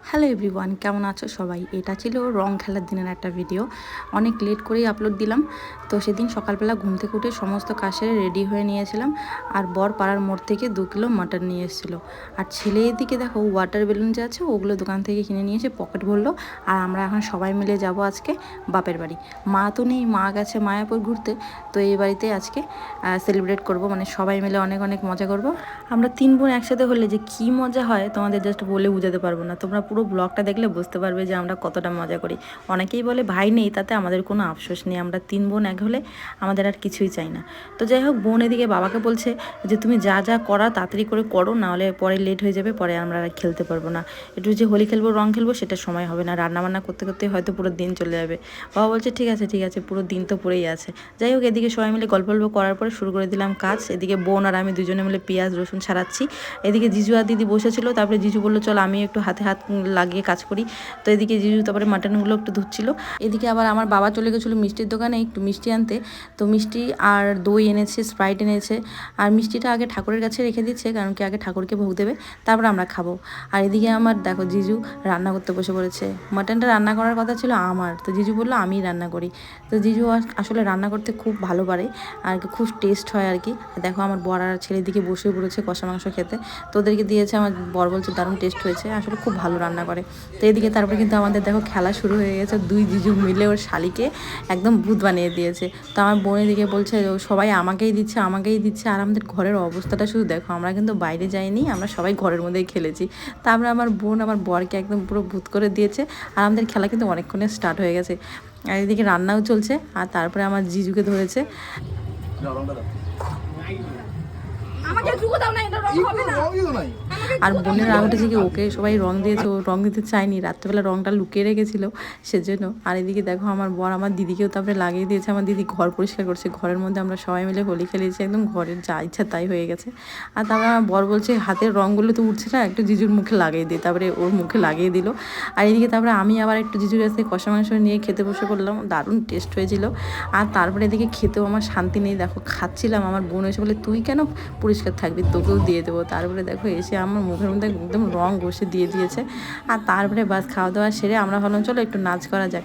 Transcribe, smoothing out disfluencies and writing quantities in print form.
Hello everyone, কেমন আছো সবাই? এটা ছিল রং খেলার দিনের একটা ভিডিও। অনেক লেট করেই আপলোড দিলাম। তো সেদিন সকালবেলা ঘুম থেকে উঠে সমস্ত কাজ সেরে রেডি হয়ে নিয়েছিলাম। আর বর পাড়ার মোড় থেকে 2 কিলো মাটন নিয়ে এসেছিলো। আর ছেলে এদিকে দেখো ওয়াটার বেলুন যে আছে ওগুলো দোকান থেকে কিনে নিয়েছে, পকেট ভরলো। আর আমরা এখন সবাই মিলে যাব আজকে বাপের বাড়ি। মা তো নেই, মা গেছে মায়াপুর ঘুরতে। তো এই বাড়িতে আজকে সেলিব্রেট করব, মানে সবাই মিলে অনেক অনেক মজা করব। আমরা 3 বোন একসাথে হলে যে কী মজা হয় তোমাদের জাস্ট বলে বোঝাতে পারবো না। তোমরা পুরো ব্লগটা দেখলে বুঝতে পারবে যে আমরা কতটা মজা করি। অনেকেই বলে ভাই নেই, তাতে আমাদের কোনো আফসোস নেই। আমরা 3 বোন এক হলে আমাদের আর কিছুই চাই না। তো যাই হোক, বোন এদিকে বাবাকে বলছে যে তুমি যা যা করা তাড়াতাড়ি করে করো, নাহলে পরে লেট হয়ে যাবে, পরে আমরা আর খেলতে পারবো না। একটু যে হোলি খেলবো, রং খেলবো, সেটা সময় হবে না। রান্নাবান্না করতে করতে হয়তো পুরো দিন চলে যাবে। বাবা বলছে ঠিক আছে ঠিক আছে, পুরো দিন তো পড়েই আছে। যাই হোক, এদিকে সবাই মিলে গল্প করার পরে শুরু করে দিলাম কাজ। এদিকে বোন আর আমি দুজনে মিলে পেঁয়াজ রসুন ছাড়াচ্ছি। এদিকে জিজু আর দিদি বসেছিল। তারপরে জিজু বললো চল আমি একটু হাতে হাত লাগিয়ে কাজ করি। তো এদিকে জিজু তারপরে মাটনগুলো একটু ধুচ্ছিল। এদিকে আবার আমার বাবা চলে গেছিলো মিষ্টির দোকানে একটু মিষ্টি আনতে। তো মিষ্টি আর দই এনেছে, স্প্রাইট এনেছে। আর মিষ্টিটা আগে ঠাকুরের কাছে রেখে দিচ্ছে, কারণ কি আগে ঠাকুরকে ভোগ দেবে, তারপর আমরা খাবো। আর এদিকে আমার দেখো জিজু রান্না করতে বসে পড়েছে। মাটনটা রান্না করার কথা ছিল আমার, তো জিজু বললো আমিই রান্না করি। তো জিজু আসলে রান্না করতে খুব ভালো পারে আর কি, খুব টেস্ট হয় আর কি। দেখো আমার বর আর ছেলের দিকে বসে পড়েছে কষা মাংস খেতে। তো ওদেরকে দিয়েছে, আমার বর বলছে দারুণ টেস্ট হয়েছে, আসলে খুব ভালো রান্না করে। তো এদিকে তারপরে কিন্তু আমাদের দেখো খেলা শুরু হয়ে গেছে। 2 জিজু মিলে ওর শালিকে একদম ভূত বানিয়ে দিয়েছে। তো আমার বোনের দিকে বলছে সবাই আমাকেই দিচ্ছে আমাকেই দিচ্ছে। আর আমাদের ঘরের অবস্থাটা শুধু দেখো, আমরা কিন্তু বাইরে যাইনি, আমরা সবাই ঘরের মধ্যেই খেলেছি। তারপরে আমার বোন আমার বরকে একদম পুরো ভূত করে দিয়েছে। আর আমাদের খেলা কিন্তু অনেকক্ষণে স্টার্ট হয়ে গেছে। আর এদিকে রান্নাও চলছে। আর তারপরে আমার জিজুকে ধরেছে। আর বোনের রাগ উঠেছে কি, ওকে সবাই রং দিয়েছে, ও রং দিতে চায়নি, রাত্রেবেলা রংটা লুকিয়ে রেখেছিল সেজন্য। আর এদিকে দেখো আমার বর আমার দিদিকেও তারপরে লাগিয়ে দিয়েছে। আমার দিদি ঘর পরিষ্কার করছে, ঘরের মধ্যে আমরা সবাই মিলে হোলি খেলেছি, একদম ঘরের যা ইচ্ছা তাই হয়ে গেছে। আর তারপরে আমার বর বলছে হাতের রঙগুলো তো উঠছে না, একটু জিজুর মুখে লাগিয়ে দিই, তারপরে ওর মুখে লাগিয়ে দিল। আর এদিকে তারপরে আমি আবার একটু জিজুর কাছে কষা মাংস নিয়ে খেতে বসে পড়লাম, দারুণ টেস্ট হয়েছিল। আর তারপরে এদিকে খেতেও আমার শান্তি নেই, দেখো খাচ্ছিলাম, আমার বোন এসে বলে তুই কেন পরিষ্কার থাকবি, তোকেও দিয়ে দেবো। তারপরে দেখো এসে আমার মুখের মধ্যে একদম রং ঘষে দিয়ে দিয়েছে। আর তারপরে বাস খাওয়া দাওয়া সেরে আমরা ভাবলাম চলো একটু নাচ করা যাক।